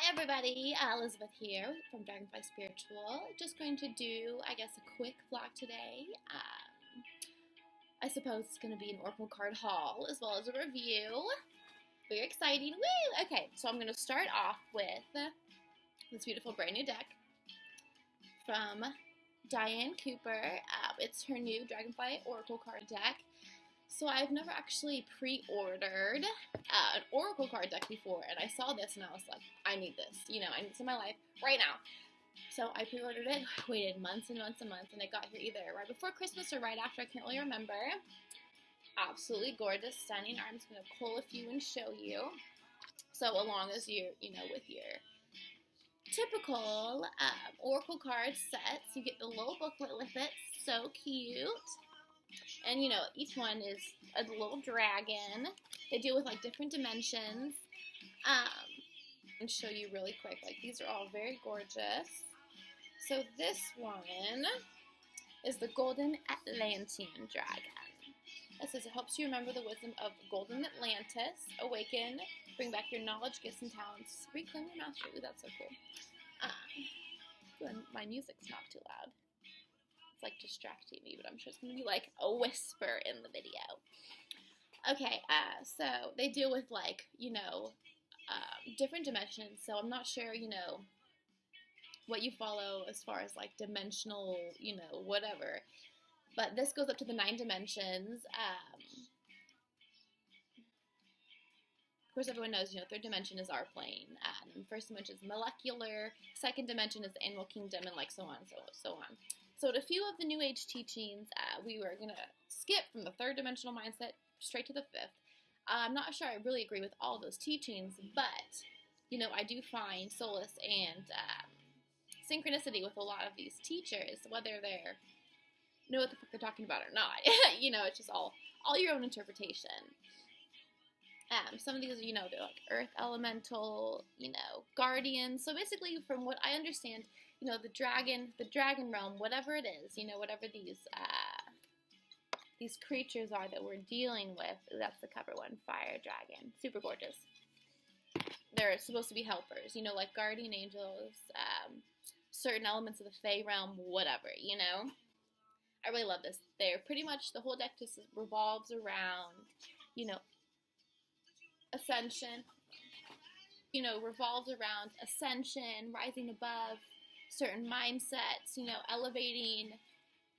Everybody, Elizabeth here from Dragonfly Spiritual. Just going to do, I guess, a quick vlog today. I suppose it's going to be an Oracle card haul as well as a review. Very exciting. Woo! Okay, so I'm going to start off with this beautiful brand new deck from Diane Cooper. It's her new Dragonfly Oracle card deck. So I've never actually pre-ordered an Oracle card deck before, and I saw this and I was like, I need this. You know, I need this in my life right now. So I pre-ordered it, waited months and months and months, and it got here either right before Christmas or right after. I can't really remember. Absolutely gorgeous, stunning. I'm just going to pull a few and show you. So along as you're, with your typical Oracle card sets, you get the little booklet with it. So cute. And, each one is a little dragon. They deal with, different dimensions. And show you really quick. These are all very gorgeous. So this one is the Golden Atlantean Dragon. It says it helps you remember the wisdom of Golden Atlantis, awaken, bring back your knowledge, gifts, and talents, reclaim your mastery. Ooh, that's so cool. And my music's not too loud. Distracting me, but I'm sure it's going to be a whisper in the video. Okay, so they deal with different dimensions, so I'm not sure, what you follow as far as dimensional, whatever, but this goes up to the 9 dimensions. Of course, everyone knows, third dimension is our plane, and first dimension is molecular, second dimension is the animal kingdom, and so on, so on. So to a few of the New Age teachings, we were going to skip from the third dimensional mindset straight to the fifth. I'm not sure I really agree with all those teachings, but, I do find solace and synchronicity with a lot of these teachers, whether they know what the fuck they're talking about or not. It's just all your own interpretation. Some of these, they're earth elemental, guardians. So basically, from what I understand, the dragon realm, whatever it is, whatever these creatures are that we're dealing with, that's the cover one, fire dragon, super gorgeous. They're supposed to be helpers, like guardian angels, certain elements of the Fey realm, whatever, I really love this. They're pretty much, the whole deck just revolves around, ascension, revolves around ascension, rising above certain mindsets, elevating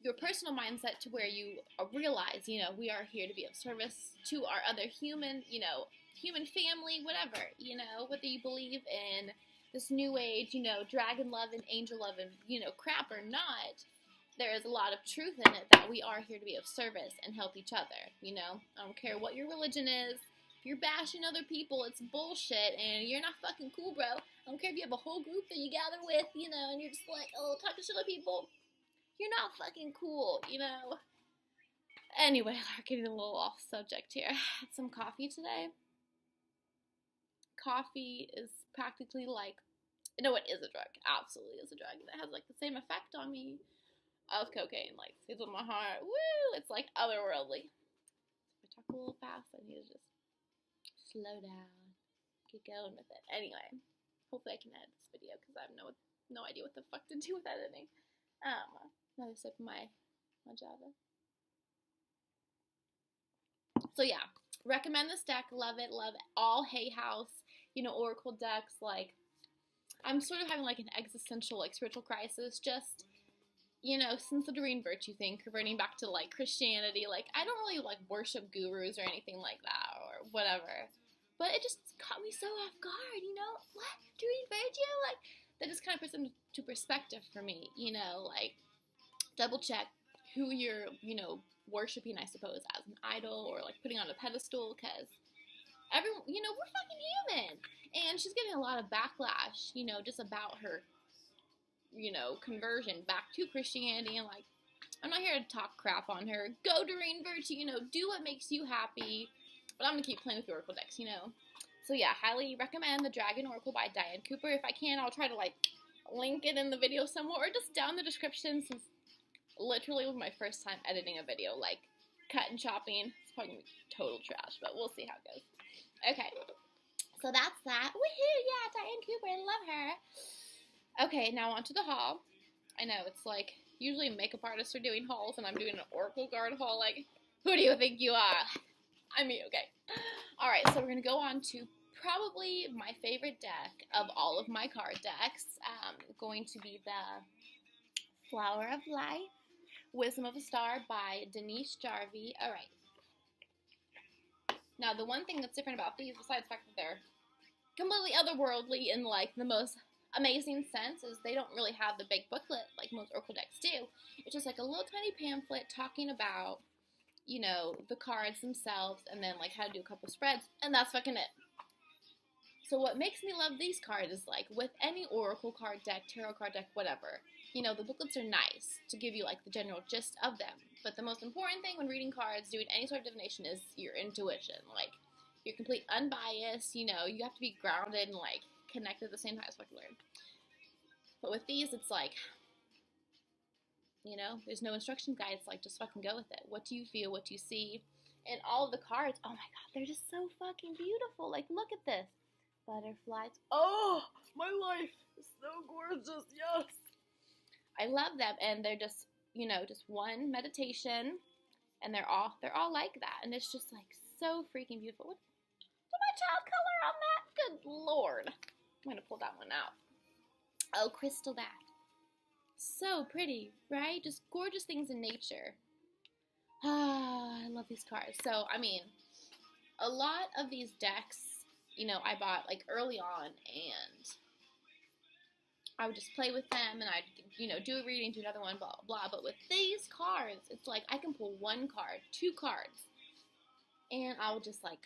your personal mindset to where you realize, we are here to be of service to our other human, human family, whatever, whether you believe in this new age, dragon love and angel love and, crap or not, there is a lot of truth in it that we are here to be of service and help each other, I don't care what your religion is. If you're bashing other people, it's bullshit, and you're not fucking cool, bro. I don't care if you have a whole group that you gather with, and you're just talking shit to people. You're not fucking cool, Anyway, we're getting a little off subject here. I had some coffee today. Coffee is practically it is a drug. Absolutely is a drug. It has the same effect on me of cocaine. Stays on my heart. Woo! It's otherworldly. If I talk a little fast, I need to just slow down, get going with it. Anyway, hopefully I can edit this video because I have no idea what the fuck to do with editing. Another sip of my Java. So yeah, recommend this deck. Love it. Love all Hay House, Oracle decks. I'm sort of having an existential spiritual crisis. Just since the Doreen virtue thing, converting back to Christianity. I don't really worship gurus or anything like that or whatever. But it just caught me so off guard, what? Doreen virtue? That just kind of puts into perspective for me, double check who you're, worshiping, I suppose, as an idol or putting on a pedestal, because everyone, we're fucking human. And she's getting a lot of backlash, just about her, conversion back to Christianity, and I'm not here to talk crap on her. Go Doreen virtue, do what makes you happy. But I'm going to keep playing with the Oracle decks, So yeah, highly recommend the Dragon Oracle by Diane Cooper. If I can, I'll try to link it in the video somewhere or just down the description, since literally was my first time editing a video, cut and chopping. It's probably going to be total trash, but we'll see how it goes. Okay, so that's that. Woohoo, yeah, Diane Cooper, I love her. Okay, now on to the haul. I know, it's like, usually makeup artists are doing hauls, and I'm doing an Oracle card haul. Like, who do you think you are? I mean, okay. Alright, so we're going to go on to probably my favorite deck of all of my card decks. Going to be the Flower of Life, Wisdom of a Star by Denise Jarvie. Alright. Now, the one thing that's different about these, besides the fact that they're completely otherworldly in, like, the most amazing sense, is they don't really have the big booklet like most Oracle decks do. It's just like a little tiny pamphlet talking about, you know, the cards themselves, and then, like, how to do a couple spreads, and that's fucking it. So what makes me love these cards is, like, with any Oracle card deck, tarot card deck, whatever, you know, the booklets are nice to give you, like, the general gist of them. But the most important thing when reading cards, doing any sort of divination, is your intuition. Like, your complete unbiased, you know, you have to be grounded and, like, connected at the same time as fucking learn. But with these, it's like, you know, there's no instruction guide. It's like, just fucking go with it. What do you feel? What do you see? And all of the cards, oh my god, they're just so fucking beautiful. Like, look at this. Butterflies. Oh, my life is so gorgeous. Yes. I love them, and they're just, you know, just one meditation, and they're all like that, and it's just like so freaking beautiful. What, so much child color on that? Good lord. I'm gonna pull that one out. Oh, crystal bath. So pretty, right? Just gorgeous things in nature. Ah, I love these cards. So, I mean, a lot of these decks, you know, I bought, like, early on, and I would just play with them, and I'd, you know, do a reading, do another one, blah, blah, blah. But with these cards, it's like I can pull one card, two cards, and I'll just, like,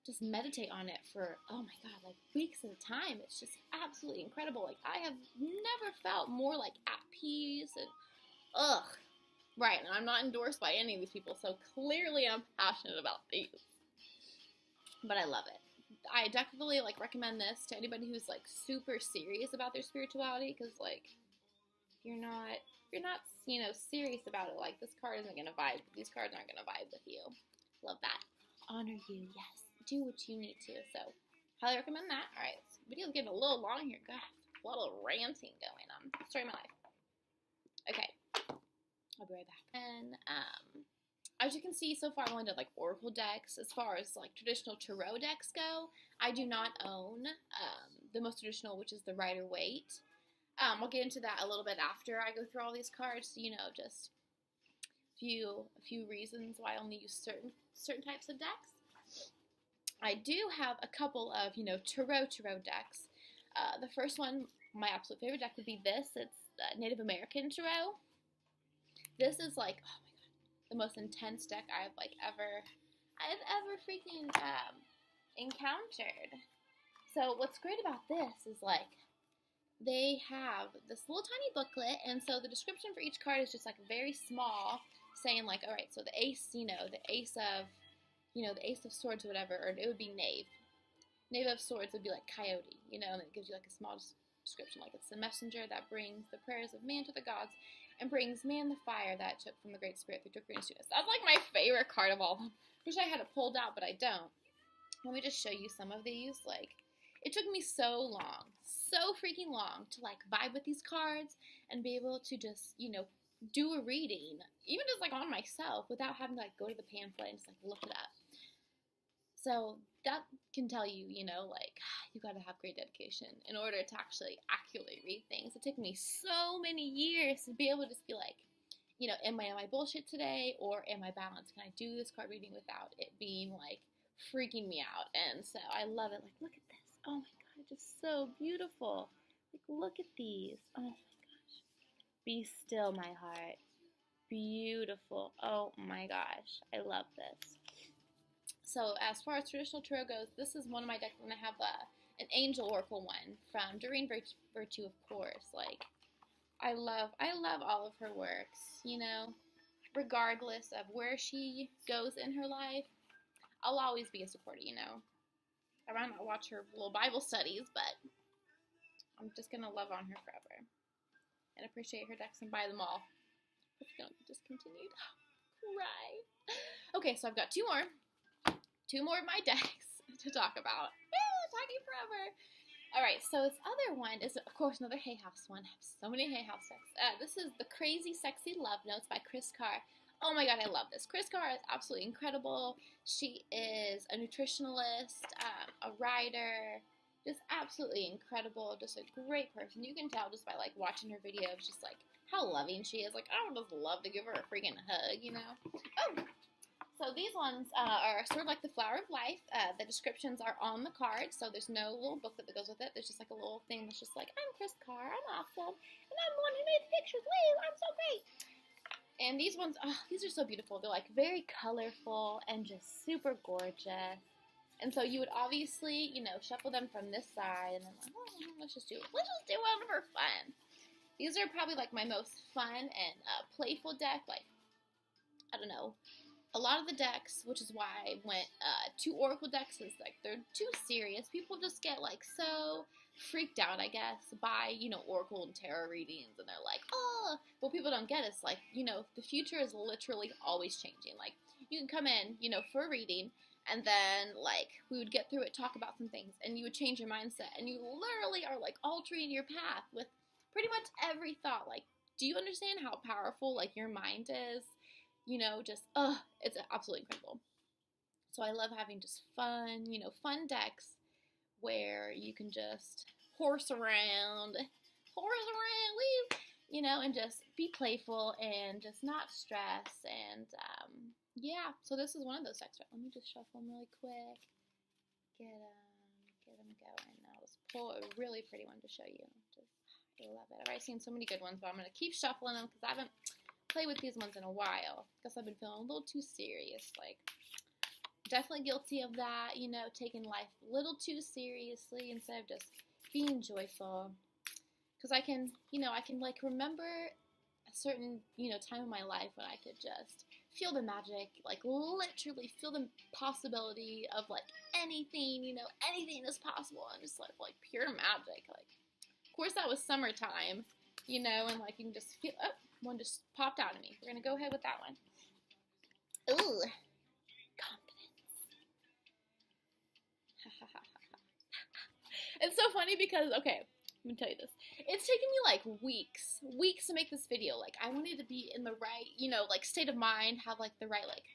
just meditate on it for, oh my god, like, weeks at a time. It's just absolutely incredible. Like, I have never felt more, like, at peace, and, ugh. Right, and I'm not endorsed by any of these people, so clearly I'm passionate about these. But I love it. I definitely, like, recommend this to anybody who's, like, super serious about their spirituality, because, like, if you're not, you know, serious about it, like, this card isn't gonna vibe. These cards aren't gonna vibe with you. Love that. Honor you, yes. Do what you need to. So, highly recommend that. Alright, this video's getting a little long here. God, a lot of ranting going on. Story of my life. Okay. I'll be right back. And, as you can see, so far I only did, like, Oracle decks. As far as, like, traditional tarot decks go, I do not own the most traditional, which is the Rider-Waite. I'll get into that a little bit after I go through all these cards. You know, just a few reasons why I only use certain types of decks. I do have a couple of, you know, tarot decks. The first one, my absolute favorite deck would be this. It's the Native American Tarot. This is, like, oh my god, the most intense deck I've ever freaking encountered. So what's great about this is, like, they have this little tiny booklet, and so the description for each card is just, like, very small, saying, like, alright, so the ace, you know, the ace of swords or whatever, or it would be knave. Knave of swords would be like coyote, you know, and it gives you, like, a small description, like, it's the messenger that brings the prayers of man to the gods, and brings man the fire that took from the Great Spirit through Doreen to us. That's, like, my favorite card of all of them. Wish I had it pulled out, but I don't. Let me just show you some of these. Like, it took me so long, so freaking long, to, like, vibe with these cards and be able to just, you know, do a reading, even just, like, on myself, without having to, like, go to the pamphlet and just, like, look it up. So that can tell you, you know, like, you gotta have great dedication in order to actually accurately read things. It took me so many years to be able to just be like, you know, am I bullshit today, or am I balanced? Can I do this card reading without it being, like, freaking me out? And so I love it. Like, look at this. Oh my god, just so beautiful. Like, look at these. Oh my gosh. Be still, my heart. Beautiful. Oh my gosh. I love this. So as far as traditional tarot goes, this is one of my decks, and I have an Angel Oracle one from Doreen Virtue, of course. Like, I love all of her works, you know, regardless of where she goes in her life. I'll always be a supporter, you know. I might not watch her little Bible studies, but I'm just gonna love on her forever and appreciate her decks and buy them all. It's gonna be discontinued. Cry. Okay, so I've got two more of my decks to talk about. Talking forever. Alright, so this other one is, of course, another Hay House one. I have so many Hay House decks. This is the Crazy Sexy Love Notes by Chris Carr. Oh my god, I love this. Chris Carr is absolutely incredible. She is a nutritionalist, a writer, just absolutely incredible, just a great person. You can tell just by, like, watching her videos, just, like, how loving she is. Like, I would just love to give her a freaking hug, you know? Oh! So these ones are sort of like the Flower of Life. The descriptions are on the card, so there's no little booklet that goes with it. There's just like a little thing that's just like, I'm Chris Carr, I'm awesome, and I'm the one who made the pictures, woo, I'm so great. And these ones, oh, these are so beautiful. They're like very colorful and just super gorgeous. And so you would obviously, you know, shuffle them from this side, and then like, oh, let's just do one for fun. These are probably like my most fun and playful deck. Like, I don't know. A lot of the decks, which is why I went to Oracle decks, is like they're too serious. People just get like so freaked out, I guess, by, you know, Oracle and Tarot readings, and they're like, oh, what people don't get is like, you know, the future is literally always changing. Like, you can come in, you know, for a reading, and then like we would get through it, talk about some things, and you would change your mindset, and you literally are like altering your path with pretty much every thought. Like, do you understand how powerful like your mind is? You know, just, it's absolutely incredible. So I love having just fun, you know, fun decks where you can just horse around, woo, you know, and just be playful and just not stress. And, yeah, so this is one of those decks. Let me just shuffle them really quick, get them going. I'll just pull a really pretty one to show you. I love it. I've already seen so many good ones, but I'm going to keep shuffling them because I haven't played with these ones in a while. Guess I've been feeling a little too serious. Like, definitely guilty of that, you know, taking life a little too seriously instead of just being joyful. Because I can, you know, like remember a certain, you know, time in my life when I could just feel the magic, like literally feel the possibility of like anything, you know, anything is possible, and just like pure magic. Like, of course that was summertime, you know, and like you can just feel, oh, one just popped out of me. We're going to go ahead with that one. Ooh. Confidence. It's so funny because, okay, let me tell you this. It's taken me like weeks to make this video. Like, I wanted to be in the right, you know, like state of mind, have like the right, like,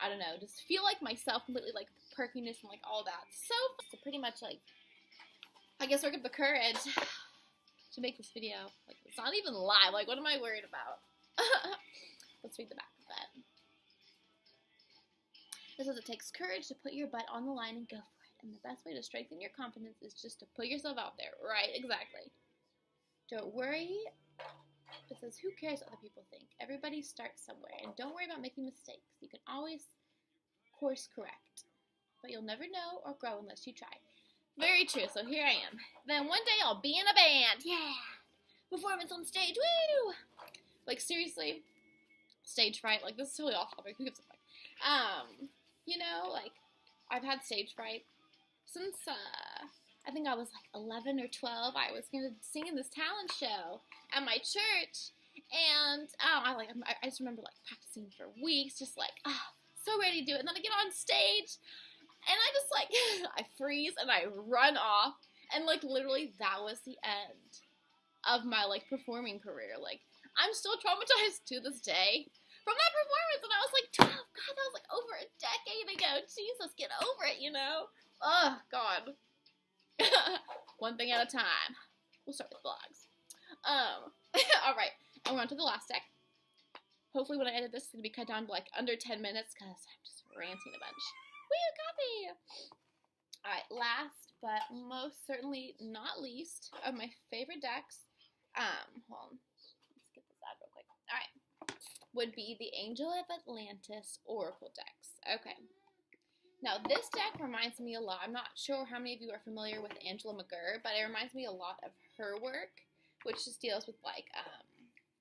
I don't know, just feel like myself completely, like perkiness and like all that. So pretty much like, I guess work up the courage to make this video. Like, it's not even live. Like, what am I worried about? Let's read the back of that. It says it takes courage to put your butt on the line and go for it. And the best way to strengthen your confidence is just to put yourself out there. Right, exactly. Don't worry. It says, who cares what other people think? Everybody starts somewhere. And don't worry about making mistakes. You can always course correct. But you'll never know or grow unless you try. Very true. So here I am. Then one day I'll be in a band. Yeah. Performance on stage. Woo! Like, seriously. Stage fright. Like, this is totally off topic. Who gives a fuck? You know, like, I've had stage fright since, I think I was like 11 or 12. I was going to sing in this talent show at my church. And, I just remember, like, practicing for weeks. Just, like, so ready to do it. And then I get on stage. And I just, like, I freeze and I run off. And, like, literally that was the end of my, like, performing career. Like, I'm still traumatized to this day from that performance. And I was like, 12, God, that was, like, over a decade ago. Jesus, get over it, you know? Oh, God. One thing at a time. We'll start with vlogs. Alright. And we're on to the last deck. Hopefully when I edit this, it's going to be cut down to, like, under 10 minutes because I'm just ranting a bunch. Woo, copy! Alright, last but most certainly not least of my favorite decks, hold on, let's get this out real quick. Alright, would be the Angel of Atlantis Oracle decks. Okay. Now, this deck reminds me a lot. I'm not sure how many of you are familiar with Angela McGurr, but it reminds me a lot of her work, which just deals with, like,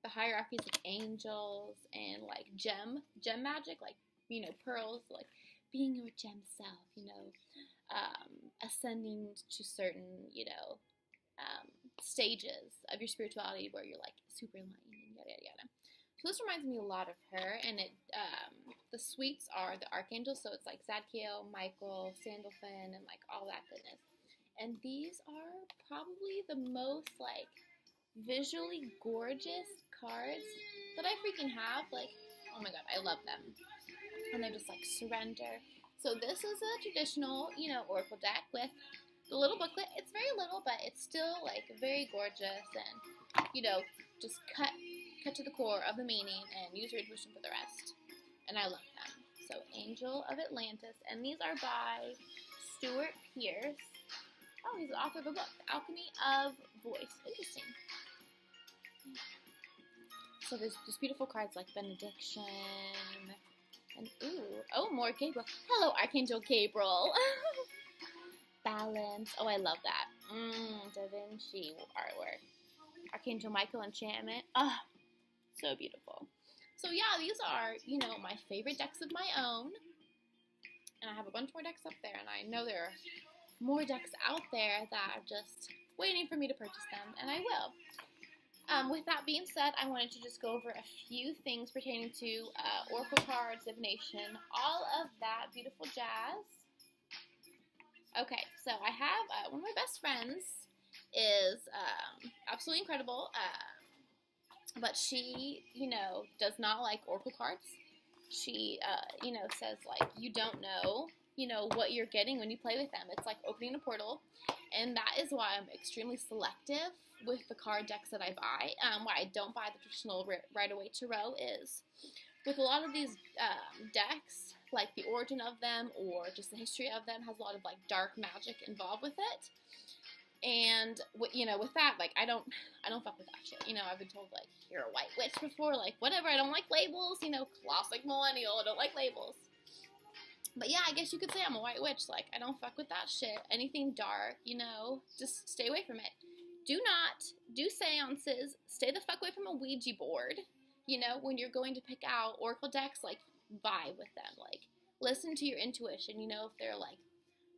the hierarchies of angels and, like, gem magic, like, you know, pearls, like, being your gem self, you know, ascending to certain, you know, stages of your spirituality where you're, like, super enlightened and yada, yada, yada. So this reminds me a lot of her, and it, the suites are the archangels, so it's, like, Zadkiel, Michael, Sandalphon, and, like, all that goodness. And these are probably the most, like, visually gorgeous cards that I freaking have. Like, oh my god, I love them. And they're just like surrender. So this is a traditional, you know, oracle deck with the little booklet. It's very little, but it's still like very gorgeous and, you know, just cut to the core of the meaning and use your intuition for the rest. And I love them. So Angel of Atlantis, and these are by Stuart Pearce. Oh, he's the author of a book, The Alchemy of Voice. Interesting. So there's just beautiful cards like Benediction, and oh, more Gabriel. Hello, Archangel Gabriel. Balance. Oh, I love that. Da Vinci artwork. Archangel Michael Enchantment. Oh, so beautiful. So yeah, these are, you know, my favorite decks of my own. And I have a bunch more decks up there, and I know there are more decks out there that are just waiting for me to purchase them, and I will. With that being said, I wanted to just go over a few things pertaining to oracle cards, divination, all of that beautiful jazz. Okay, so I have one of my best friends is absolutely incredible, but she, you know, does not like oracle cards. She, you know, says, like, you don't know, you know, what you're getting when you play with them. It's like opening a portal, and that is why I'm extremely selective with the card decks that I buy. Why I don't buy the traditional Rider-Waite Tarot is, with a lot of these decks, like the origin of them or just the history of them has a lot of like dark magic involved with it. And you know, with that, like I don't fuck with that shit. You know, I've been told like you're a white witch before, like whatever. I don't like labels. You know, classic millennial. I don't like labels. But yeah, I guess you could say I'm a white witch. Like I don't fuck with that shit. Anything dark, you know, just stay away from it. Do not do seances. Stay the fuck away from a Ouija board. You know, when you're going to pick out oracle decks, like vibe with them. Like listen to your intuition. You know, if they're like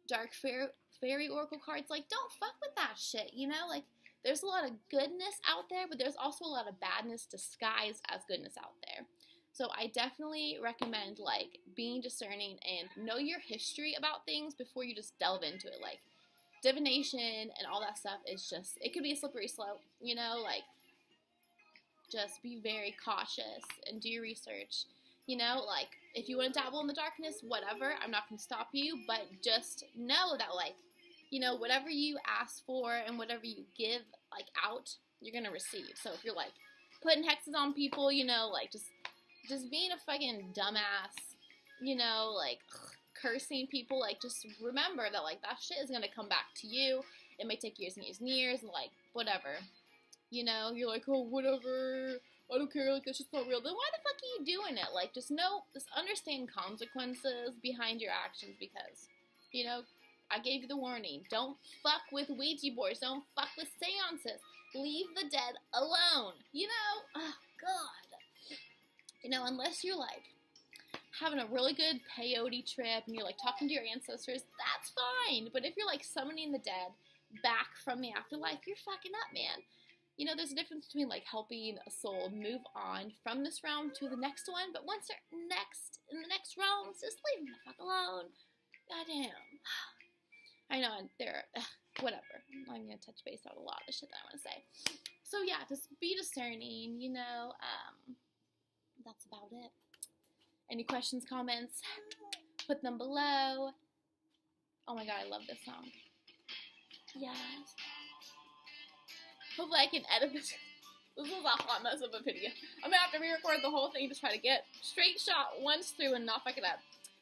dark fairy oracle cards, like don't fuck with that shit. You know, like there's a lot of goodness out there, but there's also a lot of badness disguised as goodness out there. So I definitely recommend like being discerning and know your history about things before you just delve into it. Like divination and all that stuff is just, it could be a slippery slope, you know, like just be very cautious and do your research. You know, like if you want to dabble in the darkness, whatever, I'm not going to stop you, but just know that like, you know, whatever you ask for and whatever you give like out, you're going to receive. So if you're like putting hexes on people, you know, like just being a fucking dumbass, you know, like cursing people, like just remember that like that shit is gonna come back to you. It may take years and years and years, and like whatever, you know, you're like, oh whatever, I don't care, like that's just not real. Then why the fuck are you doing it? Like just understand consequences behind your actions, because, you know, I gave you the warning. Don't fuck with Ouija boards. Don't fuck with seances. Leave the dead alone. You know, oh god. You know, unless you're like having a really good peyote trip and you're like talking to your ancestors, that's fine. But if you're like summoning the dead back from the afterlife, you're fucking up, man. You know, there's a difference between like helping a soul move on from this realm to the next one, but once they're in the next realm, just leave them the fuck alone. Goddamn. I know, and they're whatever. I'm gonna touch base on a lot of the shit that I want to say. So yeah, just be discerning, you know. That's about it. Any questions, comments, put them below. Oh my god, I love this song. Yes. Hopefully I can edit this. This is a hot mess of a video. I'm gonna have to re-record the whole thing to try to get straight shot once through and not fuck it up.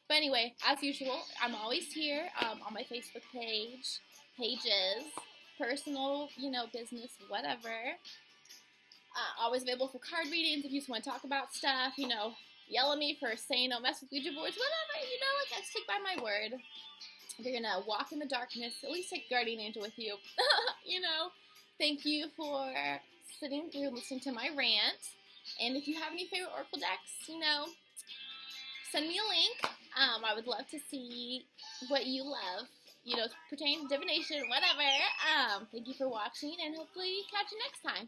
But anyway, as usual, I'm always here on my Facebook pages, personal, you know, business, whatever. Always available for card readings if you just want to talk about stuff, you know, yell at me for saying don't mess with Ouija boards, whatever, you know, like I stick by my word. If you're gonna walk in the darkness, at least take Guardian Angel with you, you know. Thank you for sitting through and listening to my rant. And if you have any favorite oracle decks, you know, send me a link. I would love to see what you love, you know, pertaining to divination, whatever. Thank you for watching, and hopefully catch you next time.